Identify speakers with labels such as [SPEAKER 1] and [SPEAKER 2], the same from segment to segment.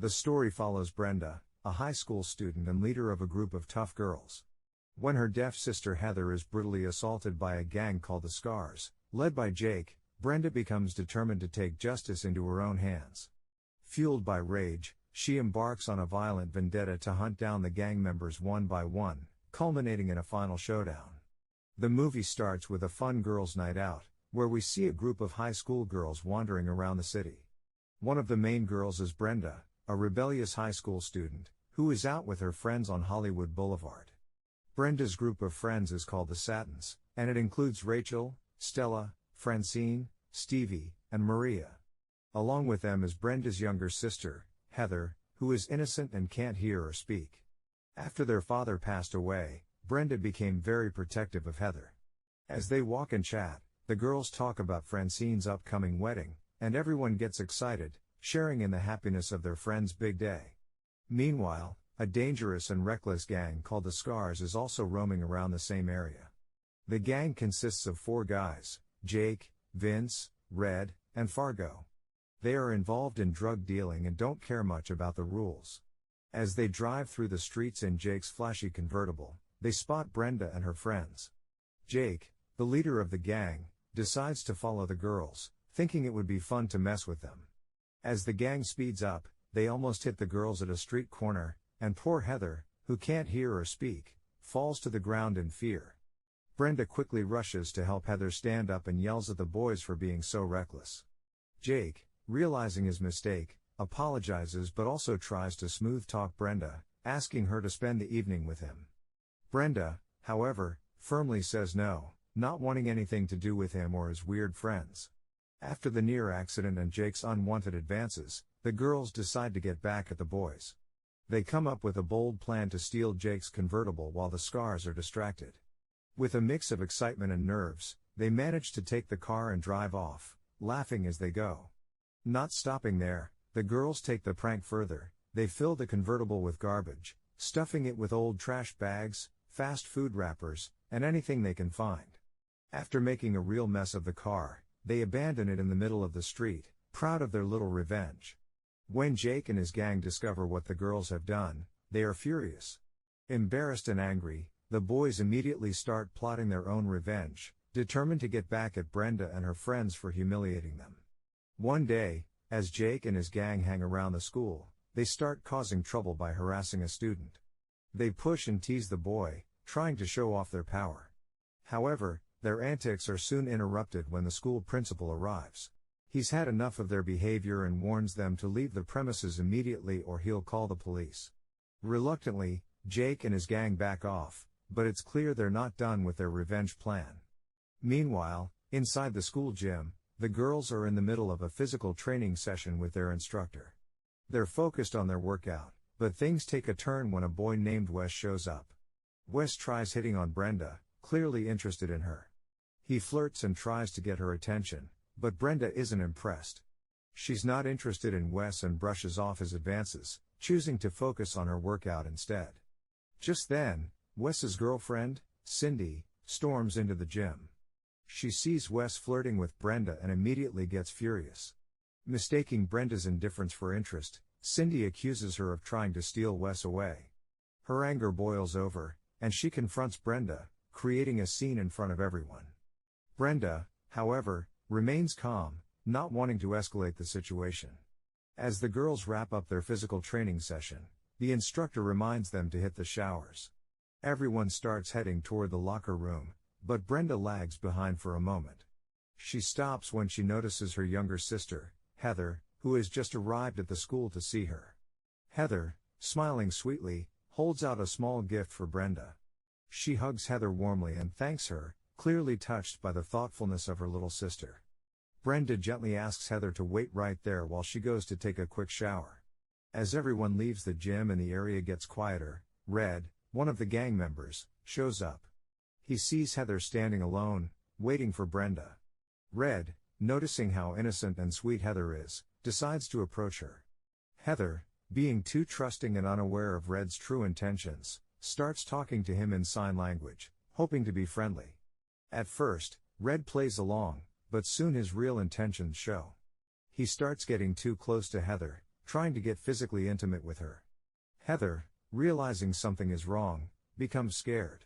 [SPEAKER 1] The story follows Brenda, a high school student and leader of a group of tough girls. When her deaf sister Heather is brutally assaulted by a gang called the Scars, led by Jake, Brenda becomes determined to take justice into her own hands. Fueled by rage, she embarks on a violent vendetta to hunt down the gang members one by one, culminating in a final showdown. The movie starts with a fun girls' night out, where we see a group of high school girls wandering around the city. One of the main girls is Brenda, a rebellious high school student, who is out with her friends on Hollywood Boulevard. Brenda's group of friends is called the Satins, and it includes Rachel, Stella, Francine, Stevie, and Maria. Along with them is Brenda's younger sister, Heather, who is innocent and can't hear or speak. After their father passed away, Brenda became very protective of Heather. As they walk and chat, the girls talk about Francine's upcoming wedding, and everyone gets excited, sharing in the happiness of their friend's big day. Meanwhile, a dangerous and reckless gang called the Scars is also roaming around the same area. The gang consists of 4 guys, Jake, Vince, Red, and Fargo. They are involved in drug dealing and don't care much about the rules. As they drive through the streets in Jake's flashy convertible, they spot Brenda and her friends. Jake, the leader of the gang, decides to follow the girls, thinking it would be fun to mess with them. As the gang speeds up, they almost hit the girls at a street corner, and poor Heather, who can't hear or speak, falls to the ground in fear. Brenda quickly rushes to help Heather stand up and yells at the boys for being so reckless. Jake, realizing his mistake, apologizes but also tries to smooth talk Brenda, asking her to spend the evening with him. Brenda, however, firmly says no, not wanting anything to do with him or his weird friends. After the near accident and Jake's unwanted advances, the girls decide to get back at the boys. They come up with a bold plan to steal Jake's convertible while the Scars are distracted. With a mix of excitement and nerves, they manage to take the car and drive off, laughing as they go. Not stopping there, the girls take the prank further. They fill the convertible with garbage, stuffing it with old trash bags, fast food wrappers, and anything they can find. After making a real mess of the car, they abandon it in the middle of the street, proud of their little revenge. When Jake and his gang discover what the girls have done, they are furious. Embarrassed and angry, the boys immediately start plotting their own revenge, determined to get back at Brenda and her friends for humiliating them. One day, as Jake and his gang hang around the school, they start causing trouble by harassing a student. They push and tease the boy, trying to show off their power. However, their antics are soon interrupted when the school principal arrives. He's had enough of their behavior and warns them to leave the premises immediately or he'll call the police. Reluctantly, Jake and his gang back off, but it's clear they're not done with their revenge plan. Meanwhile, inside the school gym, the girls are in the middle of a physical training session with their instructor. They're focused on their workout, but things take a turn when a boy named Wes shows up. Wes tries hitting on Brenda, clearly interested in her. He flirts and tries to get her attention, but Brenda isn't impressed. She's not interested in Wes and brushes off his advances, choosing to focus on her workout instead. Just then, Wes's girlfriend, Cindy, storms into the gym. She sees Wes flirting with Brenda and immediately gets furious. Mistaking Brenda's indifference for interest, Cindy accuses her of trying to steal Wes away. Her anger boils over, and she confronts Brenda, creating a scene in front of everyone. Brenda, however, remains calm, not wanting to escalate the situation. As the girls wrap up their physical training session, the instructor reminds them to hit the showers. Everyone starts heading toward the locker room, but Brenda lags behind for a moment. She stops when she notices her younger sister, Heather, who has just arrived at the school to see her. Heather, smiling sweetly, holds out a small gift for Brenda. She hugs Heather warmly and thanks her, clearly touched by the thoughtfulness of her little sister. Brenda gently asks Heather to wait right there while she goes to take a quick shower. As everyone leaves the gym and the area gets quieter, Red, one of the gang members, shows up. He sees Heather standing alone, waiting for Brenda. Red, noticing how innocent and sweet Heather is, decides to approach her. Heather, being too trusting and unaware of Red's true intentions, starts talking to him in sign language, hoping to be friendly. At first, Red plays along, but soon his real intentions show. He starts getting too close to Heather, trying to get physically intimate with her. Heather, realizing something is wrong, becomes scared.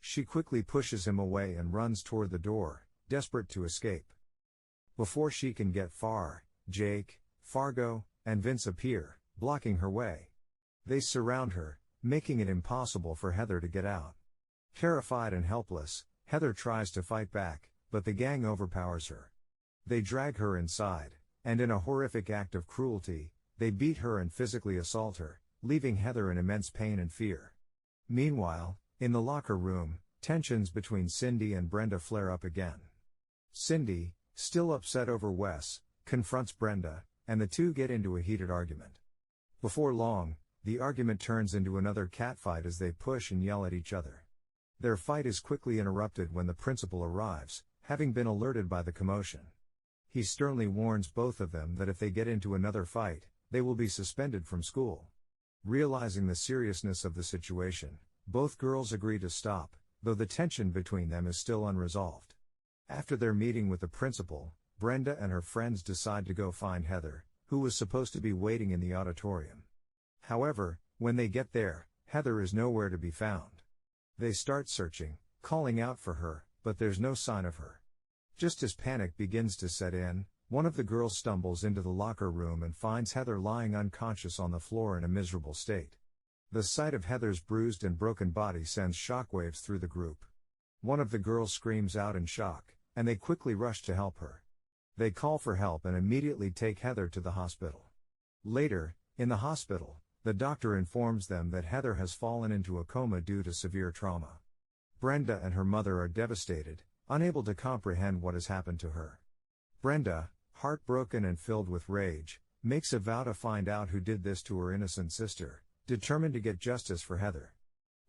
[SPEAKER 1] She quickly pushes him away and runs toward the door, desperate to escape. Before she can get far, Jake, Fargo, and Vince appear, blocking her way. They surround her, making it impossible for Heather to get out. Terrified and helpless, Heather tries to fight back, but the gang overpowers her. They drag her inside, and in a horrific act of cruelty, they beat her and physically assault her, leaving Heather in immense pain and fear. Meanwhile, in the locker room, tensions between Cindy and Brenda flare up again. Cindy, still upset over Wes, confronts Brenda, and the two get into a heated argument. Before long, the argument turns into another catfight as they push and yell at each other. Their fight is quickly interrupted when the principal arrives, having been alerted by the commotion. He sternly warns both of them that if they get into another fight, they will be suspended from school. Realizing the seriousness of the situation, both girls agree to stop, though the tension between them is still unresolved. After their meeting with the principal, Brenda and her friends decide to go find Heather, who was supposed to be waiting in the auditorium. However, when they get there, Heather is nowhere to be found. They start searching, calling out for her, but there's no sign of her. Just as panic begins to set in, one of the girls stumbles into the locker room and finds Heather lying unconscious on the floor in a miserable state. The sight of Heather's bruised and broken body sends shockwaves through the group. One of the girls screams out in shock, and they quickly rush to help her. They call for help and immediately take Heather to the hospital. Later, in the hospital, the doctor informs them that Heather has fallen into a coma due to severe trauma. Brenda and her mother are devastated, unable to comprehend what has happened to her. Brenda, heartbroken and filled with rage, makes a vow to find out who did this to her innocent sister, determined to get justice for Heather.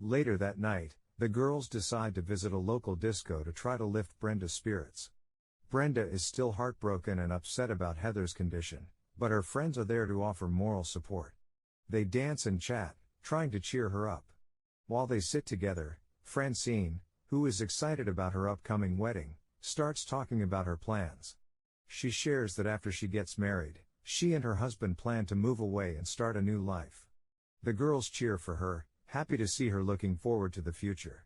[SPEAKER 1] Later that night, the girls decide to visit a local disco to try to lift Brenda's spirits. Brenda is still heartbroken and upset about Heather's condition, but her friends are there to offer moral support. They dance and chat, trying to cheer her up. While they sit together, Francine, who is excited about her upcoming wedding, starts talking about her plans. She shares that after she gets married, she and her husband plan to move away and start a new life. The girls cheer for her, happy to see her looking forward to the future.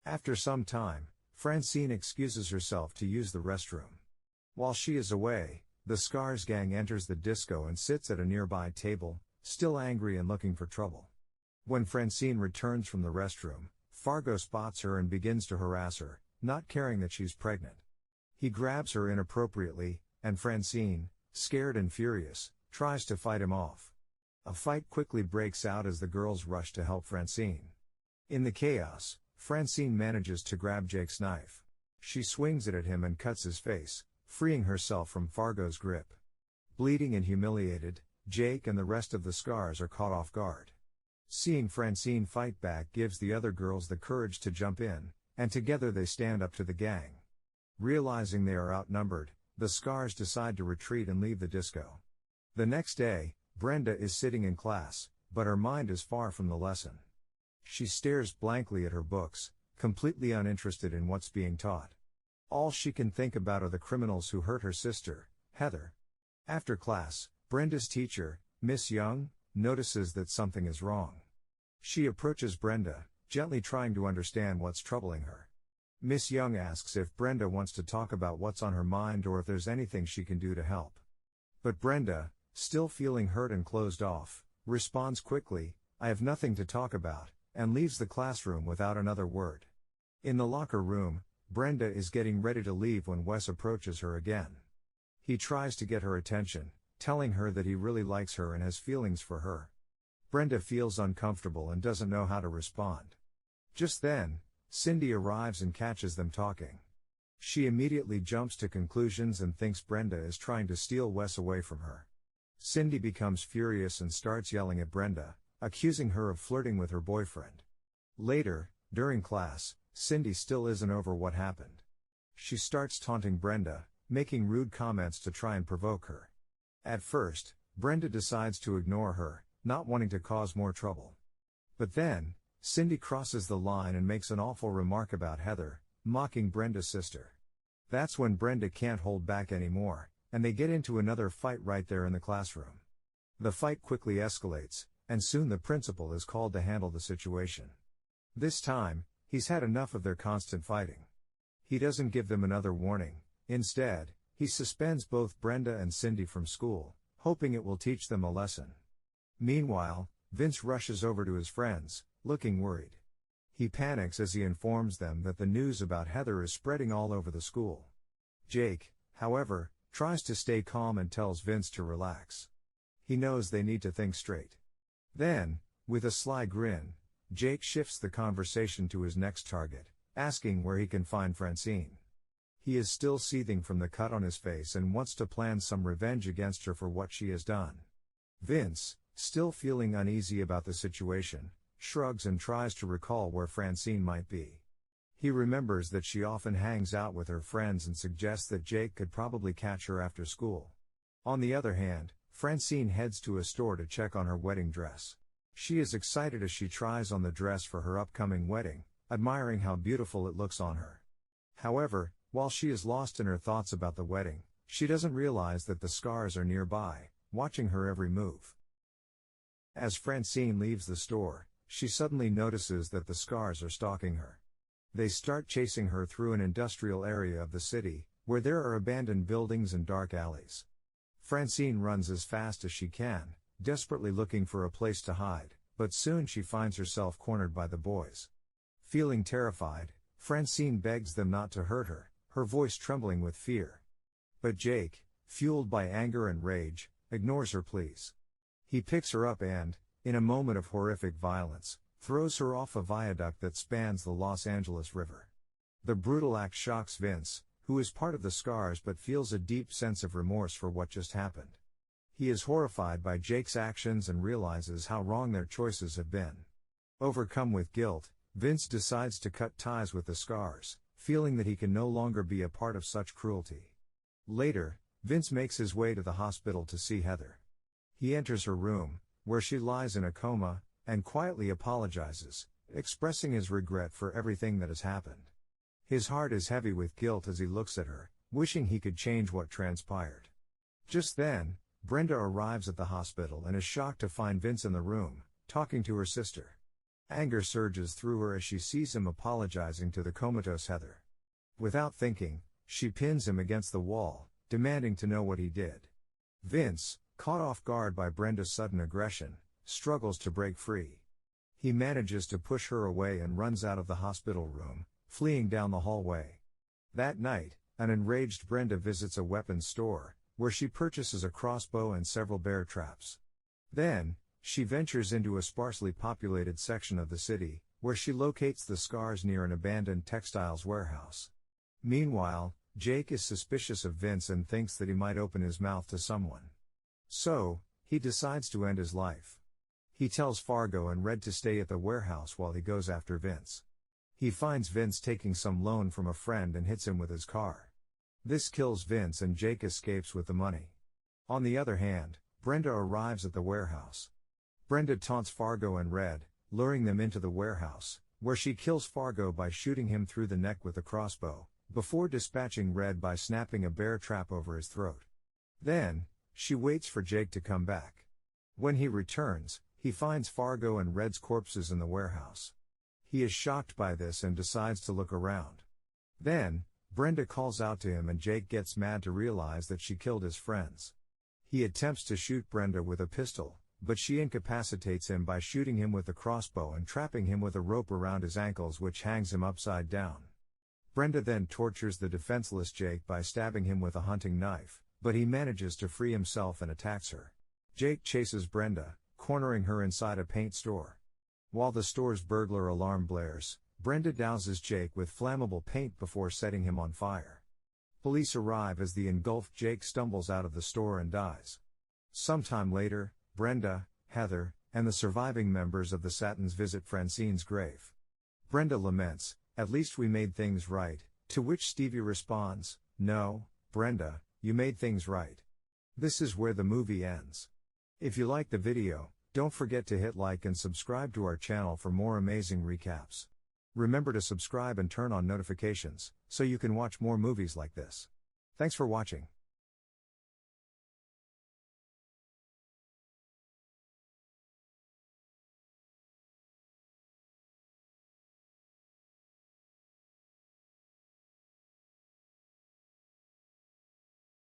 [SPEAKER 1] After some time, Francine excuses herself to use the restroom. While she is away, the Scars gang enters the disco and sits at a nearby table, still angry and looking for trouble. When Francine returns from the restroom, Fargo spots her and begins to harass her, not caring that she's pregnant. He grabs her inappropriately, and Francine, scared and furious, tries to fight him off. A fight quickly breaks out as the girls rush to help Francine. In the chaos, Francine manages to grab Jake's knife. She swings it at him and cuts his face, freeing herself from Fargo's grip. Bleeding and humiliated, Jake and the rest of the Scars are caught off guard. Seeing Francine fight back gives the other girls the courage to jump in, and together they stand up to the gang. Realizing they are outnumbered, the Scars decide to retreat and leave the disco. The next day, Brenda is sitting in class, but her mind is far from the lesson. She stares blankly at her books, completely uninterested in what's being taught. All she can think about are the criminals who hurt her sister, Heather. After class, Brenda's teacher, Miss Young, notices that something is wrong. She approaches Brenda, gently trying to understand what's troubling her. Miss Young asks if Brenda wants to talk about what's on her mind or if there's anything she can do to help. But Brenda, still feeling hurt and closed off, responds quickly, "I have nothing to talk about," and leaves the classroom without another word. In the locker room, Brenda is getting ready to leave when Wes approaches her again. He tries to get her attention, telling her that he really likes her and has feelings for her. Brenda feels uncomfortable and doesn't know how to respond. Just then, Cindy arrives and catches them talking. She immediately jumps to conclusions and thinks Brenda is trying to steal Wes away from her. Cindy becomes furious and starts yelling at Brenda, accusing her of flirting with her boyfriend. Later, during class, Cindy still isn't over what happened. She starts taunting Brenda, making rude comments to try and provoke her. At first, Brenda decides to ignore her, not wanting to cause more trouble. But then, Cindy crosses the line and makes an awful remark about Heather, mocking Brenda's sister. That's when Brenda can't hold back anymore, and they get into another fight right there in the classroom. The fight quickly escalates, and soon the principal is called to handle the situation. This time, he's had enough of their constant fighting. He doesn't give them another warning. Instead, he suspends both Brenda and Cindy from school, hoping it will teach them a lesson. Meanwhile, Vince rushes over to his friends, looking worried. He panics as he informs them that the news about Heather is spreading all over the school. Jake, however, tries to stay calm and tells Vince to relax. He knows they need to think straight. Then, with a sly grin, Jake shifts the conversation to his next target, asking where he can find Francine. He is still seething from the cut on his face and wants to plan some revenge against her for what she has done. Vince, still feeling uneasy about the situation, shrugs and tries to recall where Francine might be. He remembers that she often hangs out with her friends and suggests that Jake could probably catch her after school. On the other hand, Francine heads to a store to check on her wedding dress. She is excited as she tries on the dress for her upcoming wedding, admiring how beautiful it looks on her. However, while she is lost in her thoughts about the wedding, she doesn't realize that the scars are nearby, watching her every move. As Francine leaves the store, she suddenly notices that the scars are stalking her. They start chasing her through an industrial area of the city, where there are abandoned buildings and dark alleys. Francine runs as fast as she can, desperately looking for a place to hide, but soon she finds herself cornered by the boys. Feeling terrified, Francine begs them not to hurt her, her voice trembling with fear. But Jake, fueled by anger and rage, ignores her pleas. He picks her up and, in a moment of horrific violence, throws her off a viaduct that spans the Los Angeles River. The brutal act shocks Vince, who is part of the scars but feels a deep sense of remorse for what just happened. He is horrified by Jake's actions and realizes how wrong their choices have been. Overcome with guilt, Vince decides to cut ties with the scars, feeling that he can no longer be a part of such cruelty. Later, Vince makes his way to the hospital to see Heather. He enters her room, where she lies in a coma, and quietly apologizes, expressing his regret for everything that has happened. His heart is heavy with guilt as he looks at her, wishing he could change what transpired. Just then, Brenda arrives at the hospital and is shocked to find Vince in the room, talking to her sister. Anger surges through her as she sees him apologizing to the comatose Heather. Without thinking, she pins him against the wall, demanding to know what he did. Vince, caught off guard by Brenda's sudden aggression, struggles to break free. He manages to push her away and runs out of the hospital room, fleeing down the hallway. That night, an enraged Brenda visits a weapons store, where she purchases a crossbow and several bear traps. Then, she ventures into a sparsely populated section of the city, where she locates the scars near an abandoned textiles warehouse. Meanwhile, Jake is suspicious of Vince and thinks that he might open his mouth to someone. So, he decides to end his life. He tells Fargo and Red to stay at the warehouse while he goes after Vince. He finds Vince taking some loan from a friend and hits him with his car. This kills Vince and Jake escapes with the money. On the other hand, Brenda arrives at the warehouse. Brenda taunts Fargo and Red, luring them into the warehouse, where she kills Fargo by shooting him through the neck with a crossbow, before dispatching Red by snapping a bear trap over his throat. Then, she waits for Jake to come back. When he returns, he finds Fargo and Red's corpses in the warehouse. He is shocked by this and decides to look around. Then, Brenda calls out to him and Jake gets mad to realize that she killed his friends. He attempts to shoot Brenda with a pistol, but she incapacitates him by shooting him with a crossbow and trapping him with a rope around his ankles which hangs him upside down. Brenda then tortures the defenseless Jake by stabbing him with a hunting knife, but he manages to free himself and attacks her. Jake chases Brenda, cornering her inside a paint store. While the store's burglar alarm blares, Brenda douses Jake with flammable paint before setting him on fire. Police arrive as the engulfed Jake stumbles out of the store and dies. Sometime later, Brenda, Heather, and the surviving members of the Satins visit Francine's grave. Brenda laments, "At least we made things right," to which Stevie responds, "No, Brenda, you made things right." This is where the movie ends. If you liked the video, don't forget to hit like and subscribe to our channel for more amazing recaps. Remember to subscribe and turn on notifications, so you can watch more movies like this. Thanks for watching.